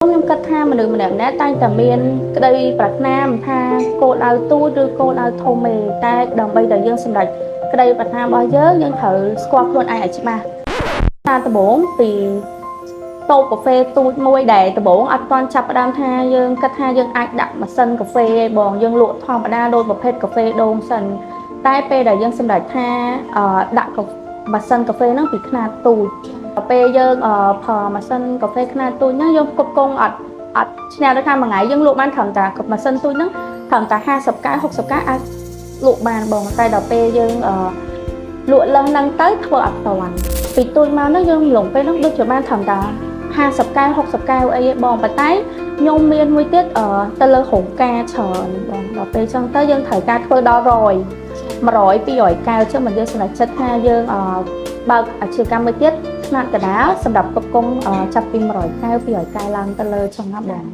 ខ្ញុំគិតថាមនុស្សម្នាក់ៗតែងតែមានក្តីប្រាថ្នាមិនថាគោលដៅទូចឬគោលដៅធំទេតែដើម្បីតែយើងសម្រេចក្តីប្រាថ្នារបស់យើងត្រូវស្គាល់ខ្លួនឯងឲ្យច្បាស់ថាដំបូងពីតូបកាហ្វេទូចមួយដែលដំបូងអត់ទាន់ចាប់ផ្ដើមថាយើងគិតថាយើងអាចដាក់ម៉ាស៊ីនកាហ្វេឯងបងយើងលក់ធម្មតាដូចប្រភេទកាហ្វេដូងសិនតែពេលដែលយើងសម្រេចថាដាក់ម៉ាស៊ីនកាហ្វេហ្នឹងពីខ្នាតទូចដល់ពេលយើងប្រើម៉ាស៊ីនកាហ្វេខ្នាតទូចហ្នឹងយើងផ្គត់ផ្គង់អត់ឈ្នះដូចថាមួយថ្ងៃយើងលក់បានត្រឹមតែម៉ាស៊ីនទូចហ្នឹងត្រឹមតែ50កែវ60កែវអាចលក់បានបងតែដល់ពេលយើងលក់ឡើងហ្នឹងទៅធ្វើអត់តាន់ពីទូចមកហ្នឹងយើងលងពេលហ្នឹងដូចជាបានត្រឹមតែ50កែវ60កែវអីបងប៉ុន្តែខ្ញុំមានមួយទៀតទៅលើរោងការច្រើនបងដល់ពេលចឹងទៅយើងត្រូវការធ្វើដល់100 200កែវចឹងមិនយើងសម្រេចចិត្តថាយើងបើកអាជីវកម្មមួយទៀតខ្នាតកណ្ដាលសម្រាប់ផ្គត់ផ្គង់ចាប់ពី100កែវ200កែវឡើងទៅលើចឹងណាបង